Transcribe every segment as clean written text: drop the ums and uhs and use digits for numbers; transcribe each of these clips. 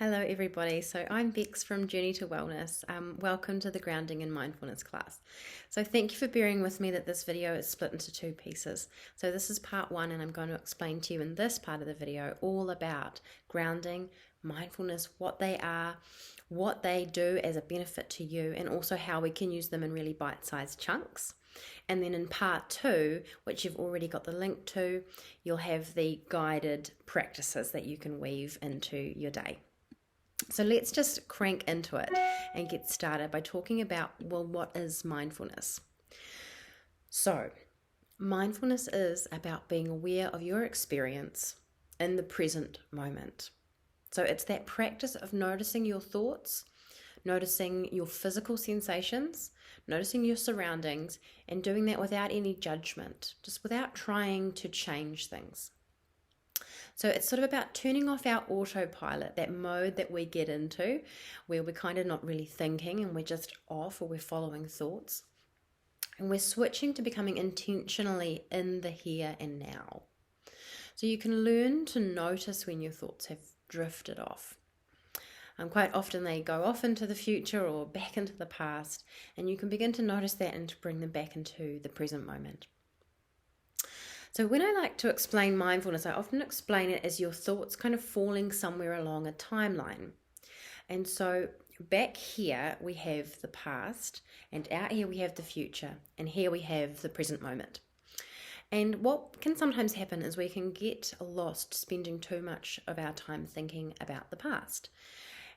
Hello everybody, so I'm Bex from Journey to Wellness. Welcome to the Grounding and Mindfulness class. So thank you for bearing with me that this video is split into two pieces. So this is part one, and I'm going to explain to you in this part of the video all about grounding, mindfulness, what they are, what they do as a benefit to you, and also how we can use them in really bite-sized chunks. And then in part two, which you've already got the link to, you'll have the guided practices that you can weave into your day. So let's just crank into it and get started by talking about, well, what is mindfulness? So, mindfulness is about being aware of your experience in the present moment. So it's that practice of noticing your thoughts, noticing your physical sensations, noticing your surroundings, and doing that without any judgment, just without trying to change things. So it's sort of about turning off our autopilot, that mode that we get into where we're kind of not really thinking and we're just off, or we're following thoughts. And we're switching to becoming intentionally in the here and now. So you can learn to notice when your thoughts have drifted off. Quite often they go off into the future or back into the past, and you can begin to notice that and to bring them back into the present moment. So when I like to explain mindfulness, I often explain it as your thoughts kind of falling somewhere along a timeline. And so back here we have the past, and out here we have the future, and here we have the present moment. And what can sometimes happen is we can get lost spending too much of our time thinking about the past.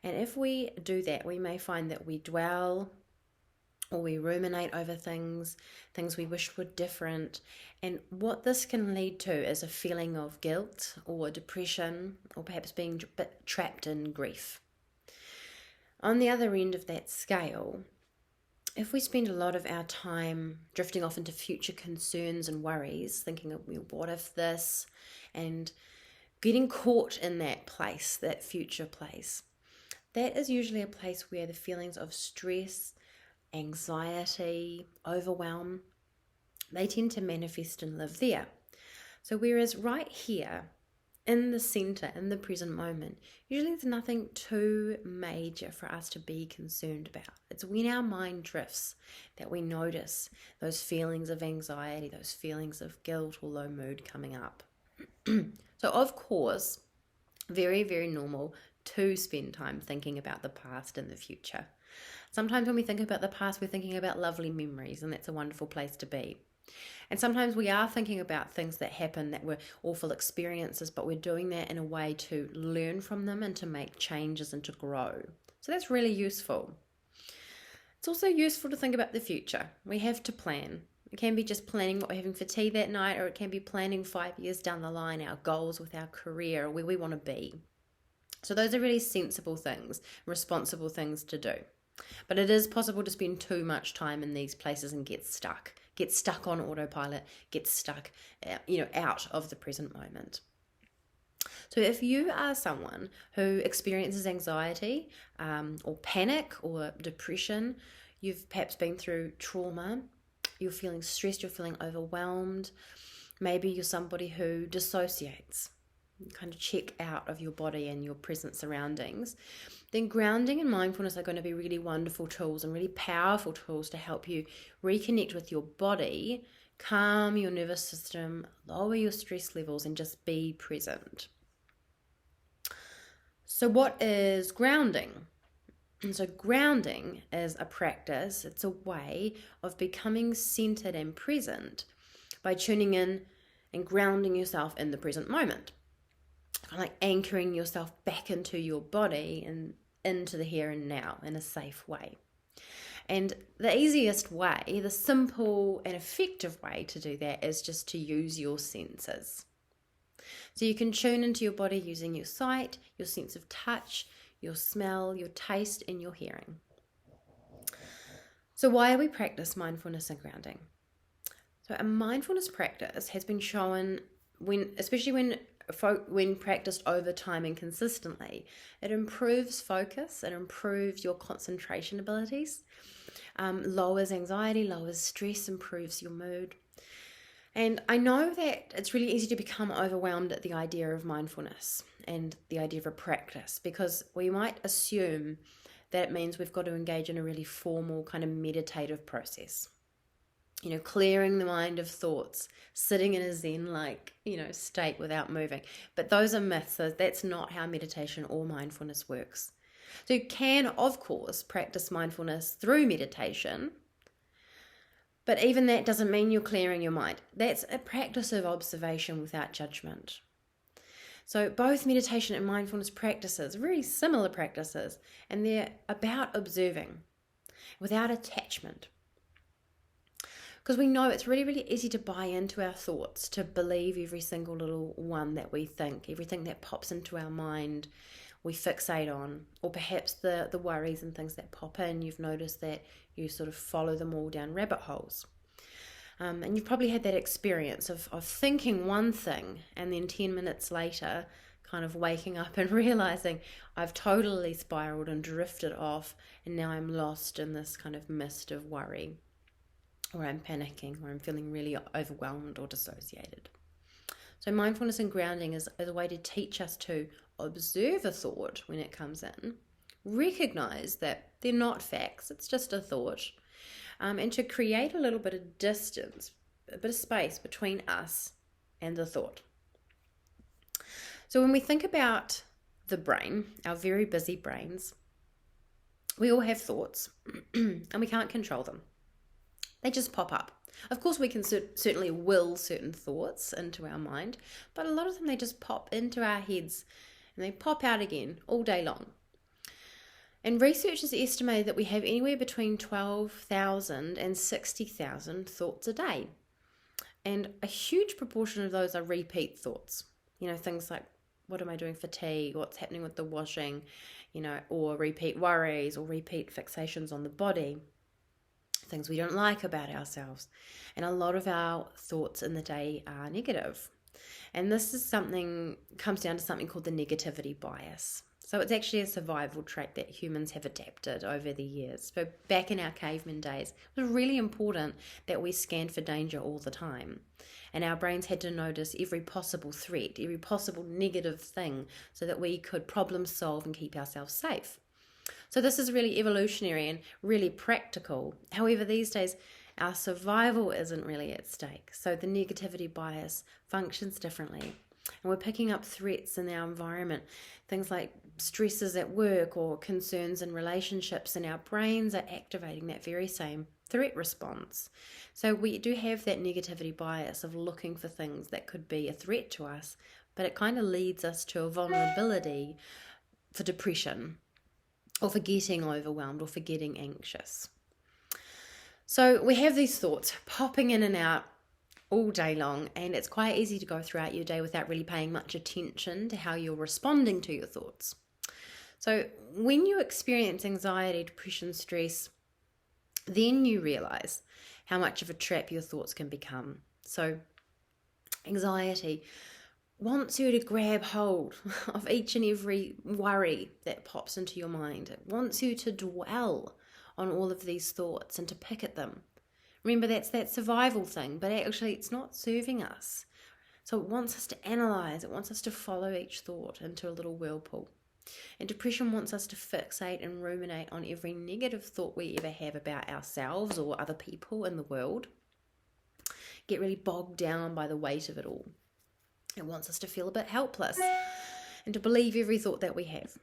And if we do that, we may find that we dwell or we ruminate over things we wish were different. And what this can lead to is a feeling of guilt or depression, or perhaps being a bit trapped in grief. On the other end of that scale, if we spend a lot of our time drifting off into future concerns and worries, thinking of, what if this, and getting caught in that place, that future place, that is usually a place where the feelings of stress, anxiety, overwhelm, they tend to manifest and live there. So whereas right here, in the center, in the present moment, usually there's nothing too major for us to be concerned about. It's when our mind drifts that we notice those feelings of anxiety, those feelings of guilt or low mood coming up. So of course, very, very normal to spend time thinking about the past and the future. Sometimes when we think about the past, we're thinking about lovely memories, and that's a wonderful place to be. And sometimes we are thinking about things that happened that were awful experiences, but we're doing that in a way to learn from them and to make changes and to grow. So that's really useful. It's also useful to think about the future. We have to plan. It can be just planning what we're having for tea that night, or it can be planning 5 years down the line, our goals with our career, or where we want to be. So those are really sensible things, responsible things to do. But it is possible to spend too much time in these places and get stuck on autopilot, get stuck, out of the present moment. So if you are someone who experiences anxiety or panic or depression, you've perhaps been through trauma, you're feeling stressed, you're feeling overwhelmed, maybe you're somebody who dissociates, kind of check out of your body and your present surroundings, then grounding and mindfulness are going to be really wonderful tools and really powerful tools to help you reconnect with your body, calm your nervous system, lower your stress levels, and just be present. So what is grounding? And so grounding is a practice, it's a way of becoming centered and present by tuning in and grounding yourself in the present moment. Kind of like anchoring yourself back into your body and into the here and now in a safe way. And the easiest way, the simple and effective way to do that is just to use your senses. So you can tune into your body using your sight, your sense of touch, your smell, your taste, and your hearing. So why do we practice mindfulness and grounding? So a mindfulness practice has been shown especially when practiced over time and consistently, it improves focus, it improves your concentration abilities, lowers anxiety, lowers stress, improves your mood. And I know that it's really easy to become overwhelmed at the idea of mindfulness and the idea of a practice, because we might assume that it means we've got to engage in a really formal kind of meditative process. Clearing the mind of thoughts, sitting in a zen-like, state without moving. But those are myths. So that's not how meditation or mindfulness works. So you can, of course, practice mindfulness through meditation, but even that doesn't mean you're clearing your mind. That's a practice of observation without judgment. So both meditation and mindfulness practices are really similar practices, and they're about observing without attachment. Because we know it's really, really easy to buy into our thoughts, to believe every single little one that we think, everything that pops into our mind we fixate on, or perhaps the worries and things that pop in. You've noticed that you sort of follow them all down rabbit holes. And you've probably had that experience of thinking one thing and then 10 minutes later kind of waking up and realizing I've totally spiraled and drifted off, and now I'm lost in this kind of mist of worry, or I'm panicking, or I'm feeling really overwhelmed or dissociated. So mindfulness and grounding is a way to teach us to observe a thought when it comes in, recognize that they're not facts, it's just a thought, and to create a little bit of distance, a bit of space between us and the thought. So when we think about the brain, our very busy brains, we all have thoughts and we can't control them. They just pop up. Of course, we can certainly will certain thoughts into our mind, but a lot of them, they just pop into our heads and they pop out again all day long. And researchers estimate that we have anywhere between 12,000 and 60,000 thoughts a day. And a huge proportion of those are repeat thoughts. Things like, what am I doing for tea? What's happening with the washing? Or repeat worries or repeat fixations on the body. Things we don't like about ourselves. And a lot of our thoughts in the day are negative. And this comes down to something called the negativity bias. So it's actually a survival trait that humans have adapted over the years. So back in our caveman days, it was really important that we scanned for danger all the time. And our brains had to notice every possible threat, every possible negative thing, so that we could problem solve and keep ourselves safe. So this is really evolutionary and really practical. However, these days, our survival isn't really at stake. So the negativity bias functions differently. And we're picking up threats in our environment, things like stresses at work or concerns in relationships, and our brains are activating that very same threat response. So we do have that negativity bias of looking for things that could be a threat to us, but it kind of leads us to a vulnerability for depression, or for getting overwhelmed, or for getting anxious. So we have these thoughts popping in and out all day long, and it's quite easy to go throughout your day without really paying much attention to how you're responding to your thoughts. So when you experience anxiety, depression, stress, then you realize how much of a trap your thoughts can become. So anxiety wants you to grab hold of each and every worry that pops into your mind. It wants you to dwell on all of these thoughts and to pick at them. Remember, that's that survival thing, but actually it's not serving us. So it wants us to analyze, it wants us to follow each thought into a little whirlpool. And depression wants us to fixate and ruminate on every negative thought we ever have about ourselves or other people in the world. Get really bogged down by the weight of it all. It wants us to feel a bit helpless and to believe every thought that we have.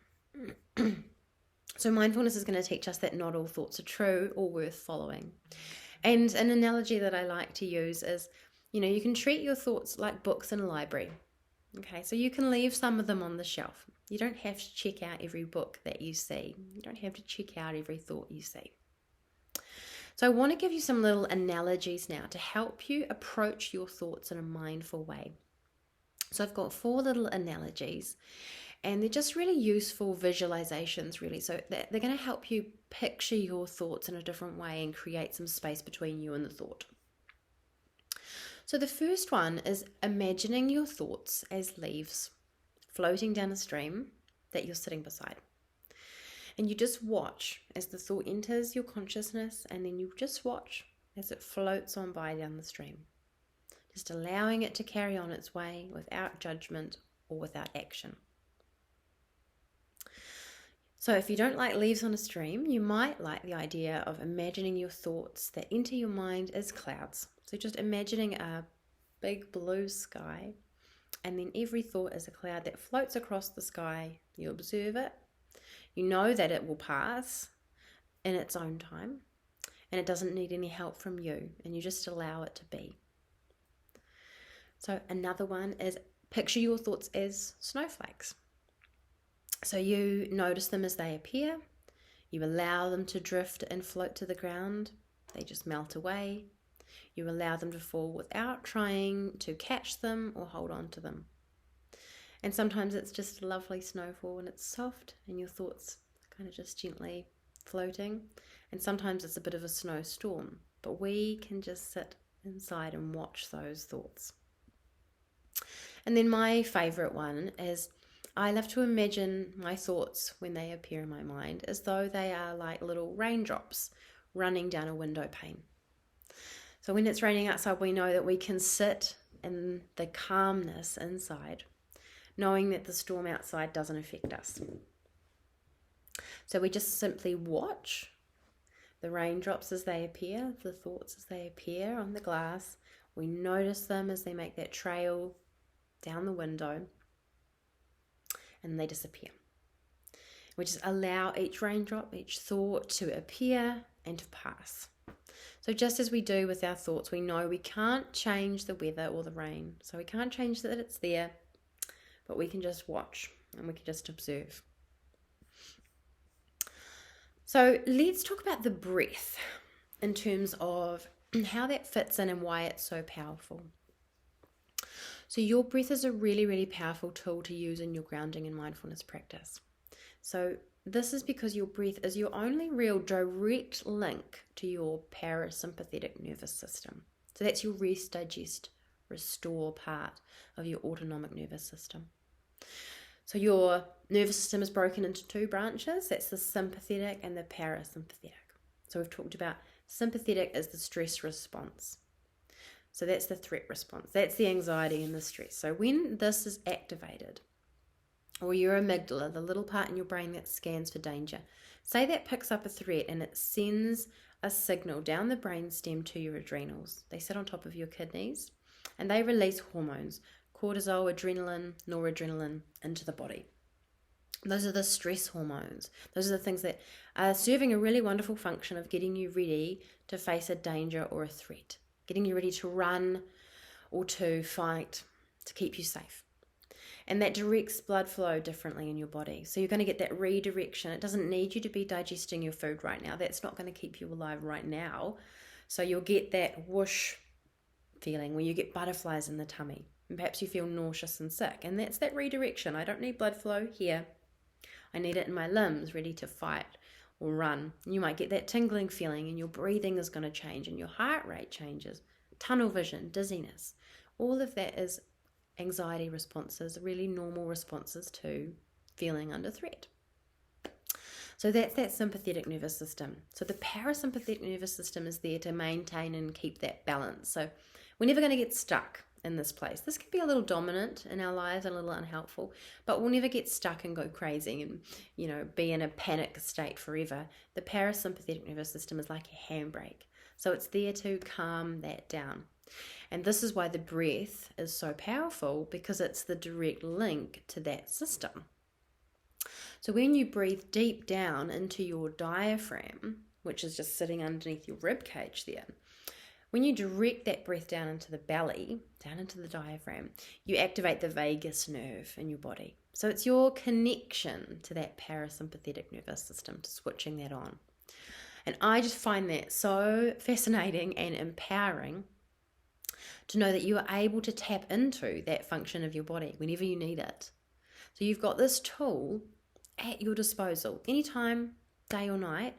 So mindfulness is going to teach us that not all thoughts are true or worth following. And an analogy that I like to use is, you can treat your thoughts like books in a library. Okay, so you can leave some of them on the shelf. You don't have to check out every book that you see. You don't have to check out every thought you see. So I want to give you some little analogies now to help you approach your thoughts in a mindful way. So I've got 4 little analogies, and they're just really useful visualizations, really. So they're going to help you picture your thoughts in a different way and create some space between you and the thought. So the first one is imagining your thoughts as leaves floating down a stream that you're sitting beside. And you just watch as the thought enters your consciousness, and then you just watch as it floats on by down the stream. just allowing it to carry on its way without judgment or without action. So if you don't like leaves on a stream, you might like the idea of imagining your thoughts that enter your mind as clouds. So just imagining a big blue sky, and then every thought is a cloud that floats across the sky. You observe it. You know that it will pass in its own time, and it doesn't need any help from you, and you just allow it to be. So another one is picture your thoughts as snowflakes. So you notice them as they appear, you allow them to drift and float to the ground, they just melt away. You allow them to fall without trying to catch them or hold on to them. And sometimes it's just a lovely snowfall and it's soft and your thoughts are kind of just gently floating. And sometimes it's a bit of a snowstorm, but we can just sit inside and watch those thoughts. And then my favorite one is I love to imagine my thoughts when they appear in my mind as though they are like little raindrops running down a window pane. So when it's raining outside, we know that we can sit in the calmness inside, knowing that the storm outside doesn't affect us. So we just simply watch the raindrops as they appear, the thoughts as they appear on the glass. We notice them as they make that trail down the window, and they disappear. We just allow each raindrop, each thought to appear and to pass. So just as we do with our thoughts, we know we can't change the weather or the rain. So we can't change that it's there, but we can just watch and we can just observe. So let's talk about the breath in terms of how that fits in and why it's so powerful. So your breath is a really, really powerful tool to use in your grounding and mindfulness practice. So this is because your breath is your only real direct link to your parasympathetic nervous system. So that's your rest, digest, restore part of your autonomic nervous system. So your nervous system is broken into two branches. That's the sympathetic and the parasympathetic. So we've talked about sympathetic is the stress response. So that's the threat response. That's the anxiety and the stress. So when this is activated, or your amygdala, the little part in your brain that scans for danger, say that picks up a threat and it sends a signal down the brainstem to your adrenals. They sit on top of your kidneys and they release hormones, cortisol, adrenaline, noradrenaline into the body. Those are the stress hormones. Those are the things that are serving a really wonderful function of getting you ready to face a danger or a threat, getting you ready to run or to fight, to keep you safe. And that directs blood flow differently in your body. So you're going to get that redirection. It doesn't need you to be digesting your food right now. That's not going to keep you alive right now. So you'll get that whoosh feeling where you get butterflies in the tummy. And perhaps you feel nauseous and sick. And that's that redirection. I don't need blood flow here. I need it in my limbs, ready to fight or run. You might get that tingling feeling and your breathing is going to change and your heart rate changes. Tunnel vision, dizziness. All of that is anxiety responses, really normal responses to feeling under threat. So that's that sympathetic nervous system. So the parasympathetic nervous system is there to maintain and keep that balance. So we're never going to get stuck in this place. This can be a little dominant in our lives and a little unhelpful, but we'll never get stuck and go crazy and, be in a panic state forever. The parasympathetic nervous system is like a handbrake. So it's there to calm that down. And this is why the breath is so powerful, because it's the direct link to that system. So when you breathe deep down into your diaphragm, which is just sitting underneath your rib cage there, when you direct that breath down into the belly, down into the diaphragm, you activate the vagus nerve in your body. So it's your connection to that parasympathetic nervous system, to switching that on. And I just find that so fascinating and empowering to know that you are able to tap into that function of your body whenever you need it. So you've got this tool at your disposal anytime, day or night,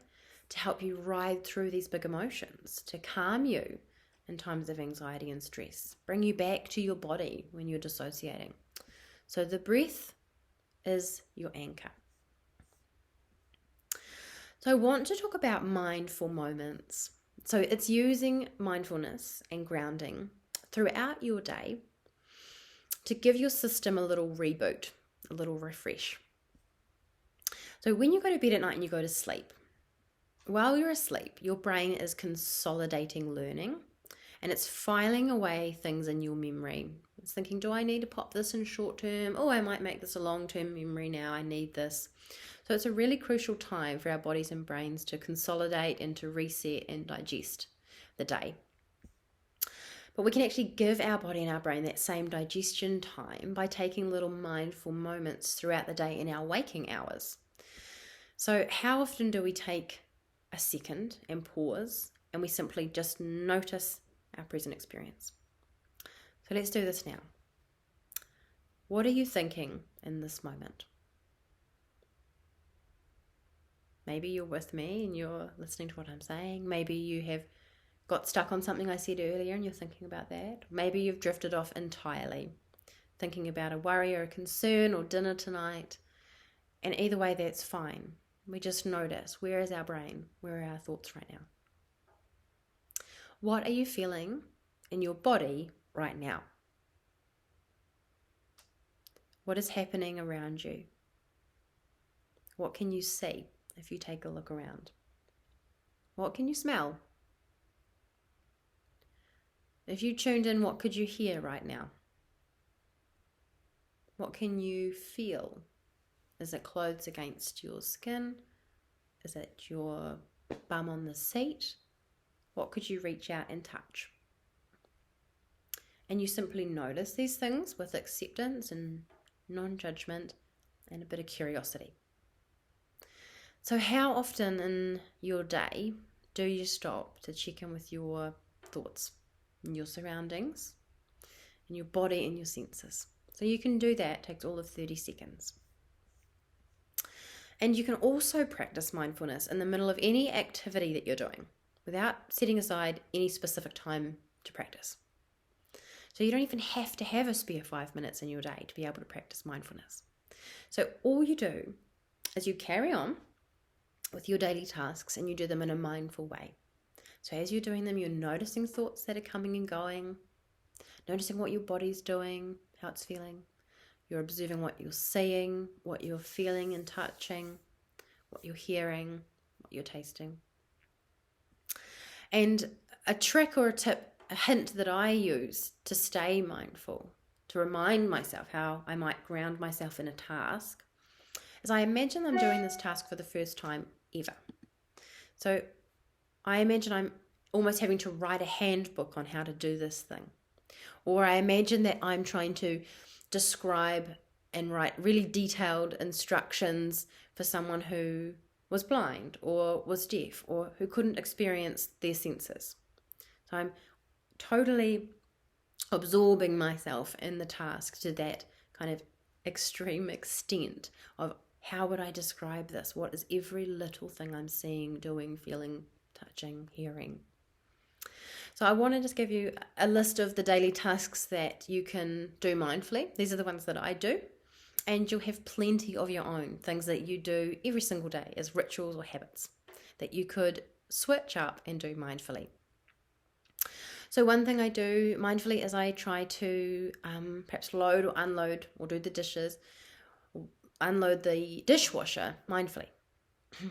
to help you ride through these big emotions, to calm you in times of anxiety and stress, bring you back to your body when you're dissociating. So the breath is your anchor. So I want to talk about mindful moments. So it's using mindfulness and grounding throughout your day to give your system a little reboot, a little refresh. So when you go to bed at night and you go to sleep, while you're asleep, your brain is consolidating learning and it's filing away things in your memory. It's thinking, do I need to pop this in short term? Oh, I might make this a long-term memory now. I need this. So it's a really crucial time for our bodies and brains to consolidate and to reset and digest the day. But we can actually give our body and our brain that same digestion time by taking little mindful moments throughout the day in our waking hours. So how often do we take a second and pause and we simply just notice our present experience? So let's do this now. What are you thinking in this moment? Maybe you're with me and you're listening to what I'm saying. Maybe you have got stuck on something I said earlier and you're thinking about that. Maybe you've drifted off entirely, thinking about a worry or a concern or dinner tonight. And either way, that's fine. We just notice, where is our brain? Where are our thoughts right now? What are you feeling in your body right now? What is happening around you? What can you see if you take a look around? What can you smell? If you tuned in, what could you hear right now? What can you feel? Is it clothes against your skin? Is it your bum on the seat? What could you reach out and touch? And you simply notice these things with acceptance and non-judgment and a bit of curiosity. So how often in your day do you stop to check in with your thoughts and your surroundings and your body and your senses? So you can do that. It takes all of 30 seconds. And you can also practice mindfulness in the middle of any activity that you're doing without setting aside any specific time to practice. So you don't even have to have a spare 5 minutes in your day to be able to practice mindfulness. So all you do is you carry on with your daily tasks and you do them in a mindful way. So as you're doing them, you're noticing thoughts that are coming and going, noticing what your body's doing, how it's feeling. You're observing what you're seeing, what you're feeling and touching, what you're hearing, what you're tasting. And a trick or a tip, a hint that I use to stay mindful, to remind myself how I might ground myself in a task, is I imagine I'm doing this task for the first time ever. So I imagine I'm almost having to write a handbook on how to do this thing. Or I imagine that I'm trying to describe and write really detailed instructions for someone who was blind or was deaf or who couldn't experience their senses. So I'm totally absorbing myself in the task to that kind of extreme extent of how would I describe this? What is every little thing I'm seeing, doing, feeling, touching, hearing? So I want to just give you a list of the daily tasks that you can do mindfully. These are the ones that I do. And you'll have plenty of your own things that you do every single day as rituals or habits that you could switch up and do mindfully. So one thing I do mindfully is I try to perhaps load or unload or do the dishes, or unload the dishwasher mindfully.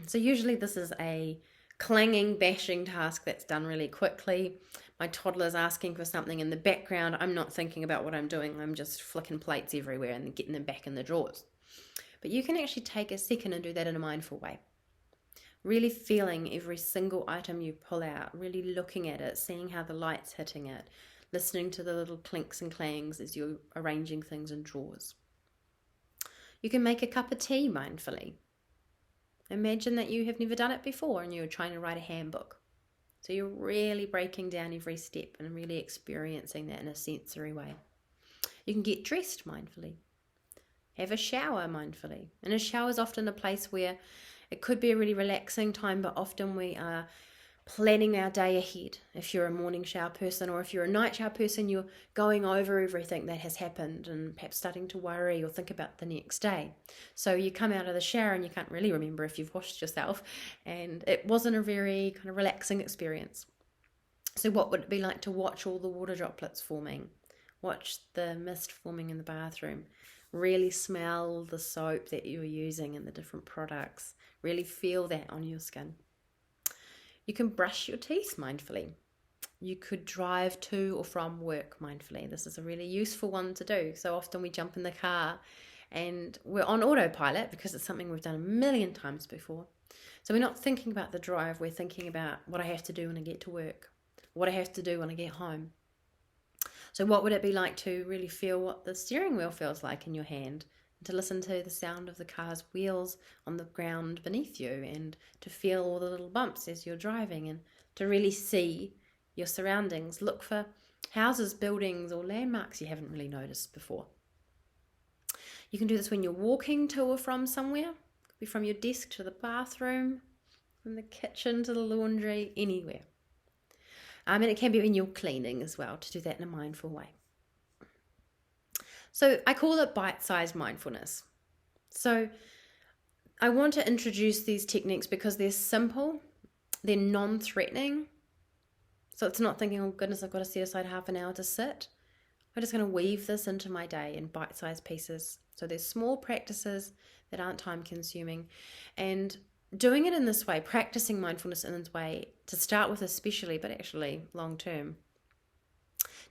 So usually this is a clanging, bashing task that's done really quickly. My toddler's asking for something in the background. I'm not thinking about what I'm doing. I'm just flicking plates everywhere and getting them back in the drawers. But you can actually take a second and do that in a mindful way. Really feeling every single item you pull out, really looking at it, seeing how the light's hitting it, listening to the little clinks and clangs as you're arranging things in drawers. You can make a cup of tea mindfully. Imagine that you have never done it before and you're trying to write a handbook. So you're really breaking down every step and really experiencing that in a sensory way. You can get dressed mindfully. Have a shower mindfully. And a shower is often a place where it could be a really relaxing time, but often we are planning our day ahead. If you're a morning shower person or if you're a night shower person, you're going over everything that has happened and perhaps starting to worry or think about the next day. So you come out of the shower and you can't really remember if you've washed yourself, and it wasn't a very kind of relaxing experience. So what would it be like to watch all the water droplets forming? Watch the mist forming in the bathroom. Really smell the soap that you're using and the different products. Really feel that on your skin. You can brush your teeth mindfully. You could drive to or from work mindfully. This is a really useful one to do. So often we jump in the car and we're on autopilot because it's something we've done a million times before. So we're not thinking about the drive, we're thinking about what I have to do when I get to work, what I have to do when I get home. So what would it be like to really feel what the steering wheel feels like in your hand, and to listen to the sound of the car's wheels on the ground beneath you, and to feel all the little bumps as you're driving, and to really see your surroundings. Look for houses, buildings, or landmarks you haven't really noticed before. You can do this when you're walking to or from somewhere. It could be from your desk to the bathroom, from the kitchen to the laundry, anywhere. And it can be when you're cleaning as well, to do that in a mindful way. So I call it bite-sized mindfulness. So I want to introduce these techniques because they're simple, they're non-threatening. So it's not thinking, oh goodness, I've got to set aside half an hour to sit. I'm just going to weave this into my day in bite-sized pieces. So there's small practices that aren't time-consuming. And doing it in this way, practicing mindfulness in this way, to start with especially, but actually long-term,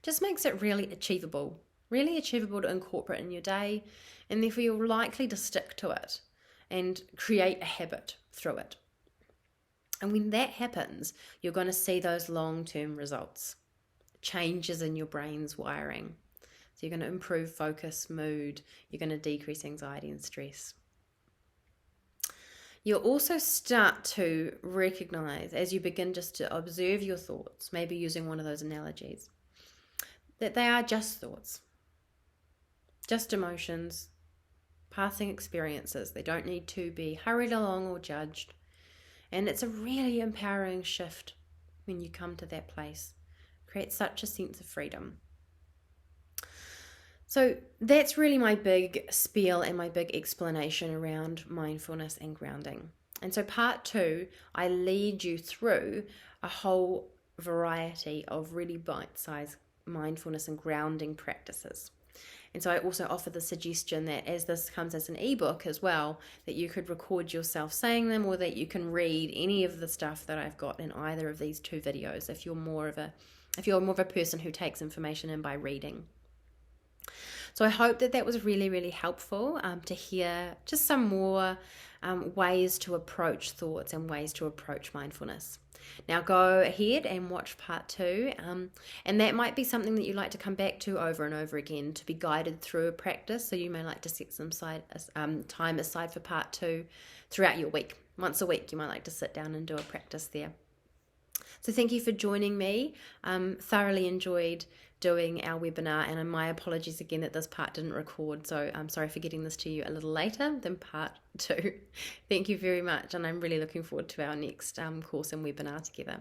just makes it really achievable to incorporate in your day, and therefore you're likely to stick to it and create a habit through it. And when that happens, you're going to see those long-term results, changes in your brain's wiring. So you're going to improve focus, mood, you're going to decrease anxiety and stress. You'll also start to recognize, as you begin just to observe your thoughts, maybe using one of those analogies, that they are just thoughts, just emotions, passing experiences. They don't need to be hurried along or judged. And it's a really empowering shift when you come to that place. It creates such a sense of freedom. So that's really my big spiel and my big explanation around mindfulness and grounding. And so part 2, I lead you through a whole variety of really bite-sized mindfulness and grounding practices. And so I also offer the suggestion that as this comes as an ebook as well, that you could record yourself saying them, or that you can read any of the stuff that I've got in either of these 2 videos if you're more of a person who takes information in by reading. So I hope that was really, really helpful to hear just some more ways to approach thoughts and ways to approach mindfulness. Now go ahead and watch part 2, and that might be something that you like to come back to over and over again, to be guided through a practice. So you may like to set some time aside for part 2 throughout your week. Once a week you might like to sit down and do a practice there. So thank you for joining me. Thoroughly enjoyed doing our webinar, and my apologies again that this part didn't record, so I'm sorry for getting this to you a little later than part 2. Thank you very much, and I'm really looking forward to our next course and webinar together.